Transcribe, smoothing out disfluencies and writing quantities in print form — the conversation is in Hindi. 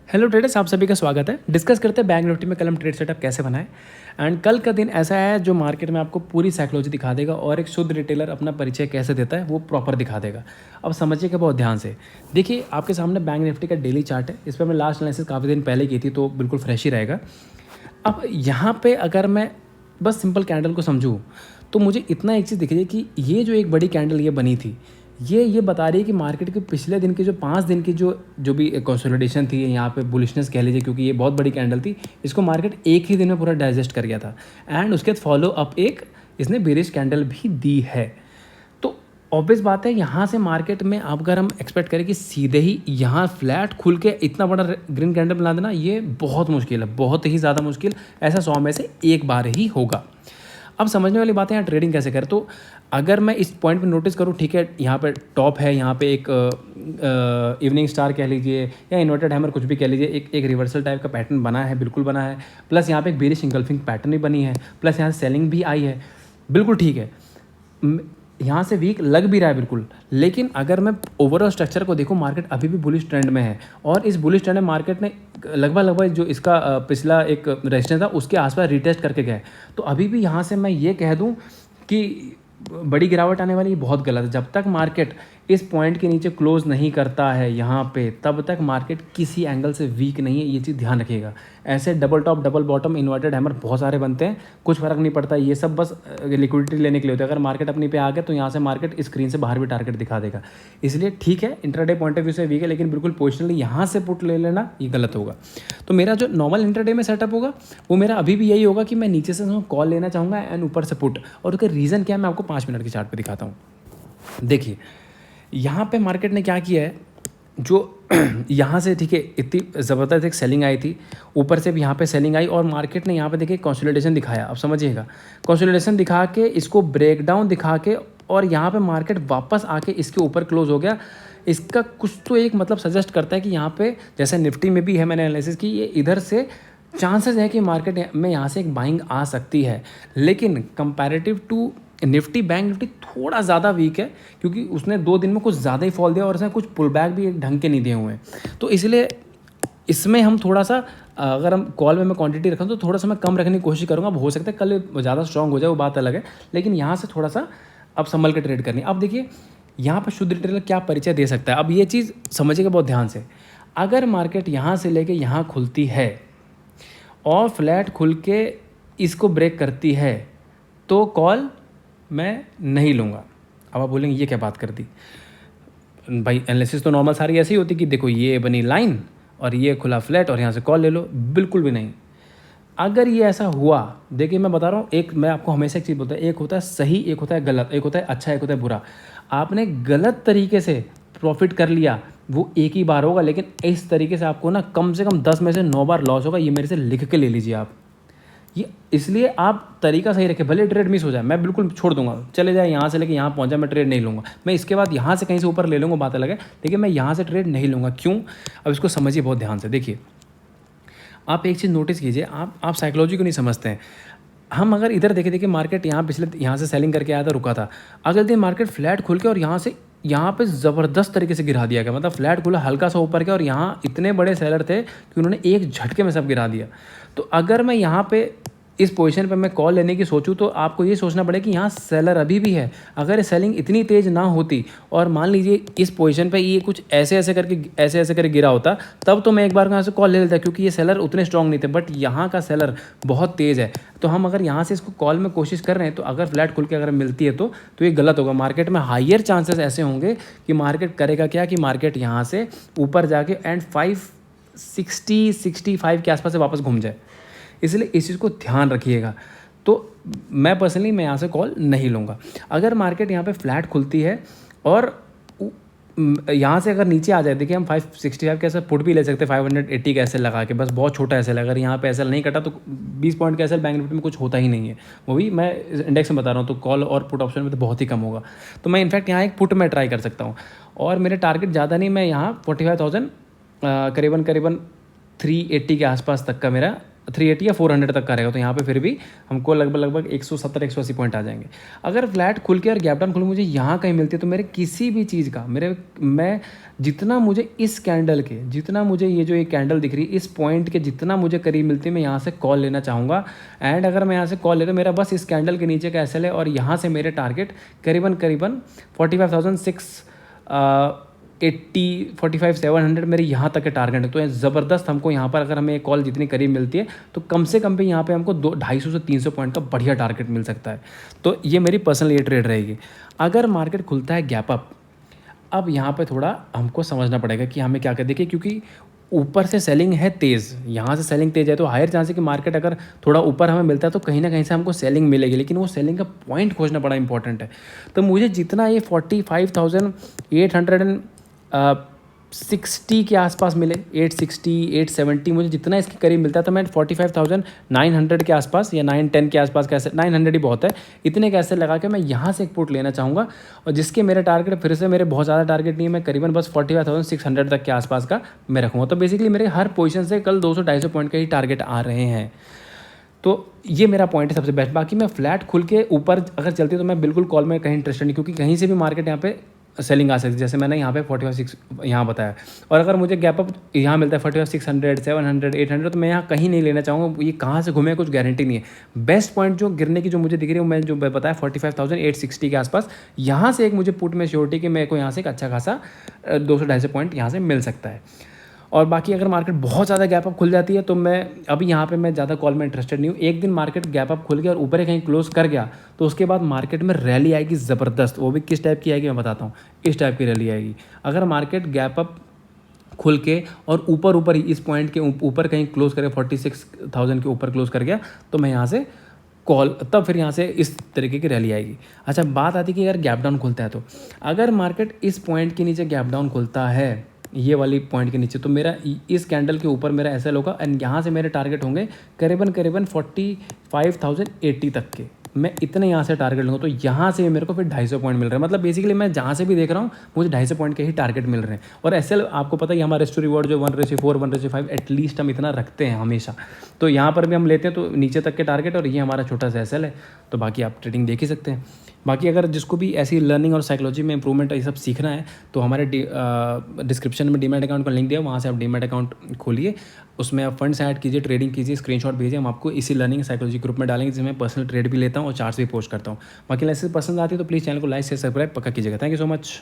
हेलो ट्रेडर्स, आप सभी का स्वागत है। डिस्कस करते हैं बैंक निफ्टी में कल हम ट्रेड सेटअप कैसे बनाएं। एंड कल का दिन ऐसा है जो मार्केट में आपको पूरी साइकोलॉजी दिखा देगा और एक शुद्ध रिटेलर अपना परिचय कैसे देता है वो प्रॉपर दिखा देगा। अब समझिएगा बहुत ध्यान से। देखिए, आपके सामने बैंक निफ्टी का डेली चार्ट है। इस पर मैं लास्ट एनालिसिस काफ़ी दिन पहले की थी, तो बिल्कुल फ्रेश ही रहेगा। अब यहाँ पे अगर मैं बस सिंपल कैंडल को समझूँ तो मुझे इतना एक चीज़ दिख रही है कि ये जो एक बड़ी कैंडल ये बनी थी, ये बता रही है कि मार्केट के पिछले दिन के जो 5 दिन की जो भी कंसोलिडेशन थी, यहाँ पे बुलिशनेस कह लीजिए, क्योंकि ये बहुत बड़ी कैंडल थी। इसको मार्केट एक ही दिन में पूरा डाइजेस्ट कर गया था एंड उसके बाद फॉलो अप एक इसने बेरिश कैंडल भी दी है। तो ऑब्वियस बात है, यहाँ से मार्केट में अब अगर हम एक्सपेक्ट करें कि सीधे ही यहाँ फ्लैट खुल के इतना बड़ा ग्रीन कैंडल बना देना, ये बहुत मुश्किल है, बहुत ही ज़्यादा मुश्किल। ऐसा 100 में से एक बार ही होगा। अब समझने वाली बात है यहाँ ट्रेडिंग कैसे करें। तो अगर मैं इस पॉइंट पे नोटिस करूँ, ठीक है, यहाँ पे टॉप है, यहाँ पे एक इवनिंग स्टार कह लीजिए या इन्वर्टेड हैमर कुछ भी कह लीजिए, एक रिवर्सल टाइप का पैटर्न बना है, बिल्कुल बना है। प्लस यहाँ पे एक बेरिश इंगल्फिंग पैटर्न भी बनी है, प्लस यहाँ से सेलिंग भी आई है, बिल्कुल ठीक है। यहाँ से वीक लग भी रहा है बिल्कुल, लेकिन अगर मैं ओवरऑल स्ट्रक्चर को देखूँ, मार्केट अभी भी बुलिश ट्रेंड में है और इस बुलिश ट्रेंड में मार्केट ने लगभग जो इसका पिछला एक रेजिस्टेंस था उसके आसपास रिटेस्ट करके गए। तो अभी भी यहाँ से मैं ये कह दूँ कि बड़ी गिरावट आने वाली बहुत गलत है। जब तक मार्केट इस पॉइंट के नीचे क्लोज नहीं करता है यहाँ पे, तब तक मार्केट किसी एंगल से वीक नहीं है, ये चीज़ ध्यान रखिएगा। ऐसे double top double bottom inverted hammer बहुत सारे बनते हैं, कुछ फर्क नहीं पड़ता, ये सब बस लिक्विडिटी लेने के लिए होता है। अगर मार्केट अपनी पे आ गया तो यहाँ से मार्केट स्क्रीन से बाहर भी टारगेट दिखा देगा। इसलिए ठीक है, इंट्राडे पॉइंट ऑफ व्यू से वीक है, लेकिन बिल्कुल पोजिशनली यहाँ से पुट ले लेना ये गलत होगा। तो मेरा जो नॉर्मल इंट्राडे में सेटअप होगा वो मेरा अभी भी यही होगा कि मैं नीचे से कॉल लेना चाहूँगा एंड ऊपर से पुट। और उसका रीज़न क्या है मैं आपको 5 मिनट के चार्ट पर दिखाता हूँ। देखिए, यहाँ पे मार्केट ने क्या किया है, जो यहाँ से ठीक है इतनी ज़बरदस्त एक सेलिंग आई थी, ऊपर से भी यहाँ पे सेलिंग आई और मार्केट ने यहाँ पे देखिए कंसोलिडेशन दिखाया। अब समझिएगा, कंसोलिडेशन दिखा के इसको ब्रेकडाउन दिखा के और यहाँ पे मार्केट वापस आके इसके ऊपर क्लोज हो गया। इसका कुछ तो एक मतलब सजेस्ट करता है कि यहाँ पे जैसे निफ्टी में भी है, मैंने एनालिसिस की, ये इधर से चांसेस है कि मार्केट में यहाँ से एक बाइंग आ सकती है। लेकिन comparative to Nifty, bank Nifty थोड़ा ज़्यादा वीक है, क्योंकि उसने 2 दिन में कुछ ज़्यादा ही फॉल दिया और इसने कुछ पुल बैक भी एक ढंग के नहीं दिए हुए हैं। तो इसलिए इसमें हम थोड़ा सा, अगर हम कॉल में मैं क्वांटिटी रखूँ तो थोड़ा सा मैं कम रखने की कोशिश करूँगा। अब हो सकता है कल ज़्यादा स्ट्रॉन्ग हो जाए, वो बात अलग है, लेकिन यहाँ से थोड़ा सा अब संभल के ट्रेड करनी। अब देखिए यहाँ पर शुद्ध रिटेलर क्या परिचय दे सकता है। अब ये चीज़ समझिएगा बहुत ध्यान से। अगर मार्केट यहाँ से लेके यहाँ खुलती है और फ्लैट खुल के इसको ब्रेक करती है तो कॉल मैं नहीं लूँगा। अब आप बोलेंगे ये क्या बात कर दी भाई, एनालिसिस तो नॉर्मल सारी ऐसी होती कि देखो ये बनी लाइन और ये खुला फ्लैट और यहाँ से कॉल ले लो। बिल्कुल भी नहीं। अगर ये ऐसा हुआ, देखिए मैं बता रहा हूँ, एक मैं आपको हमेशा एक चीज़ बोलता है, एक होता है सही, एक होता है गलत, एक होता है अच्छा, एक होता है बुरा। आपने गलत तरीके से प्रॉफिट कर लिया वो एक ही बार होगा, लेकिन इस तरीके से आपको ना कम से कम 10 में से 9 बार लॉस होगा। ये मेरे से लिख के ले लीजिए आप। ये इसलिए आप तरीका सही रखें, भले ट्रेड मिस हो जाए, मैं बिल्कुल छोड़ दूंगा, चले जाए यहाँ से लेके यहाँ पहुँचा, मैं ट्रेड नहीं लूँगा। मैं इसके बाद यहाँ से कहीं से ऊपर ले लूँगा, बात अलग है, लेकिन मैं यहाँ से ट्रेड नहीं लूँगा। क्यों? अब इसको समझिए बहुत ध्यान से। देखिए, आप एक चीज़ नोटिस कीजिए, आप साइकोलॉजी को नहीं समझते हैं। हम अगर इधर देखिए मार्केट यहाँ से सेलिंग करके आया था, रुका था। अगले दिन मार्केट फ्लैट खुल के और यहाँ पे ज़बरदस्त तरीके से गिरा दिया गया। मतलब फ्लैट खुला, हल्का सा ऊपर गया और यहाँ इतने बड़े सेलर थे कि उन्होंने एक झटके में सब गिरा दिया। तो अगर मैं यहाँ पे इस पोजीशन पे मैं कॉल लेने की सोचूं तो आपको ये सोचना पड़ेगा कि यहाँ सेलर अभी भी है। अगर सेलिंग इतनी तेज़ ना होती और मान लीजिए इस पोजीशन पे ये कुछ ऐसे करके गिरा होता, तब तो मैं एक बार यहाँ से कॉल ले लेता, क्योंकि ये सेलर उतने स्ट्रॉन्ग नहीं थे। बट यहाँ का सेलर बहुत तेज़ है, तो हम अगर यहाँ से इसको कॉल में कोशिश कर रहे हैं तो अगर फ्लैट खुल के अगर मिलती है तो ये गलत होगा। मार्केट में हाइयर चांसेस ऐसे होंगे कि मार्केट करेगा क्या, कि मार्केट यहाँ से ऊपर जाके एंड 560-65 के आसपास से वापस घूम जाए। इसलिए इस चीज़ को ध्यान रखिएगा। तो मैं पर्सनली यहाँ से कॉल नहीं लूँगा। अगर मार्केट यहाँ पे फ्लैट खुलती है और यहाँ से अगर नीचे आ जाए, देखिए हम 565 का ऐसा पुट भी ले सकते हैं, 580 का एसएल लगा के, बस बहुत छोटा एसएल। अगर यहाँ पे एसएल नहीं कटा तो 20 पॉइंट का एसएल बैंक निफ्टी में कुछ होता ही नहीं है। वो भी मैं इंडेक्स में बता रहा हूँ, तो कॉल और पुट ऑप्शन में तो बहुत ही कम होगा। तो मैं इनफैक्ट यहाँ एक पुट में ट्राई कर सकता हूँ और मेरे टारगेट ज़्यादा नहीं, मैं यहाँ 45,000 करीबन 380 के आसपास तक का मेरा 380 या 400 तक का रहेगा, तो यहाँ पे फिर भी हमको लगभग 170-180 पॉइंट आ जाएंगे। अगर फ्लैट खुल के और गैप डाउन खुल मुझे यहाँ कहीं मिलती है तो मेरे किसी भी चीज़ का मैं जितना मुझे इस कैंडल के, जितना मुझे ये जो एक कैंडल दिख रही है इस पॉइंट के जितना मुझे करीब मिलती है मैं यहाँ से कॉल लेना चाहूँगा। एंड अगर मैं यहाँ से कॉल लेता हूँ, मेरा बस इस कैंडल के नीचे का एसएल है और यहाँ से मेरे टारगेट करीबन 45,700 मेरे यहाँ तक के टारगेट है। तो ज़बरदस्त हमको यहाँ पर अगर हमें कॉल जितनी करीब मिलती है तो कम से कम भी यहाँ पे हमको 250 से 300 पॉइंट का बढ़िया टारगेट मिल सकता है। तो ये मेरी पर्सनल ये ट्रेड रहेगी। अगर मार्केट खुलता है गैप अप, अब यहाँ पे थोड़ा हमको समझना पड़ेगा कि हमें क्या कर, देखिए क्योंकि ऊपर से सेलिंग है तेज़, यहाँ से सेलिंग तेज़ है तो हायर चांस है कि मार्केट अगर थोड़ा ऊपर हमें मिलता है तो कहीं ना कहीं से हमको सेलिंग मिलेगी, लेकिन वो सेलिंग का पॉइंट खोजना बड़ा इंपॉर्टेंट है। तो मुझे जितना ये 45,860 के आसपास मिले, 860 870 मुझे जितना इसके करीब मिलता है तो मैं 45,900 के आसपास या 910 के आसपास, कैसे 900 ही बहुत है, इतने कैसे लगा के मैं यहाँ से एक पुट लेना चाहूँगा। और जिसके मेरे टारगेट फिर से मेरे बहुत ज़्यादा टारगेट नहीं है, मैं करीबन बस 45,600 तक के आसपास का मैं रखूँगा। तो बेसिकली मेरे हर पोजीशन से कल 200-250 पॉइंट के ही टारगेट आ रहे हैं। तो ये मेरा पॉइंट है सबसे बेस्ट। बाकी मैं फ्लैट खुल के ऊपर अगर चलती है तो मैं बिल्कुल कॉल में कहीं इंटरेस्टेड नहीं, क्योंकि कहीं से भी मार्केट यहाँ पे सेलिंग आ सकती है, जैसे मैंने यहाँ पे 45 यहाँ बताया। और अगर मुझे गैप अप यहाँ मिलता है 4600 700 800 तो मैं यहाँ कहीं नहीं लेना चाहूँगा, ये कहाँ से घूमे कुछ गारंटी नहीं है। बेस्ट पॉइंट जो गिरने की जो मुझे दिख रही है मैं जो बताया 45,860 के आसपास, यहाँ से एक मुझे पुट में श्योरिटी कि मेरे को यहाँ से एक अच्छा खासा 200-250 पॉइंट यहाँ से मिल सकता है। और बाकी अगर मार्केट बहुत ज़्यादा गैप अप खुल जाती है तो मैं अभी यहाँ पे मैं ज़्यादा कॉल में इंटरेस्टेड नहीं हूँ। एक दिन मार्केट गैप अप खुल गया और ऊपर कहीं क्लोज कर गया तो उसके बाद मार्केट में रैली आएगी ज़बरदस्त। वो भी किस टाइप की आएगी मैं बताता हूँ, इस टाइप की रैली आएगी। अगर मार्केट गैप अप खुल के और ऊपर ही इस पॉइंट के ऊपर कहीं क्लोज करे, 46,000 के ऊपर क्लोज कर गया तो मैं यहाँ से कॉल, तब फिर यहाँ से इस तरीके की रैली आएगी। अच्छा, बात आती है कि अगर गैप डाउन खुलता है तो अगर मार्केट इस पॉइंट के नीचे गैप डाउन खुलता है, ये वाली पॉइंट के नीचे, तो मेरा इस कैंडल के ऊपर मेरा एसएल होगा एंड यहाँ से मेरे टारगेट होंगे करीबन 45,080 तक के। मैं इतने यहाँ से टारगेट लूँगा तो यहाँ से मेरे को फिर 250 पॉइंट मिल रहे हैं। मतलब बेसिकली मैं जहाँ से भी देख रहा हूँ मुझे 250 पॉइंट के ही टारगेट मिल रहे हैं। और एसएल आपको पता है हमारा रिस्क रिवॉर्ड जो 1:4 1:5 एटलीस्ट हम इतना रखते हैं हमेशा, तो यहाँ पर भी हम लेते हैं तो नीचे तक के टारगेट, और ये हमारा छोटा सा एसएल है। तो बाकी आप ट्रेडिंग देख ही सकते हैं। बाकी अगर जिसको भी ऐसी लर्निंग और साइकोलॉजी में इंप्रूवमेंट ये सब सीखना है तो हमारे डिस्क्रिप्शन में डीमैट अकाउंट का लिंक दिया, वहाँ से आप डीमैट अकाउंट खोलिए, उसमें आप फंड्स ऐड कीजिए, ट्रेडिंग कीजिए, स्क्रीनशॉट भेजिए, हम आपको इसी लर्निंग साइकोलॉजी ग्रुप में डालेंगे जिसमें पर्सनल ट्रेड भी लेता हूँ और चार्ट्स भी पोस्ट करता हूँ। बाकी लाइसेंस पसंद आती है तो प्लीज़ चैनल को लाइक शेयर सब्सक्राइब पक्का कीजिएगा। Thank you so much.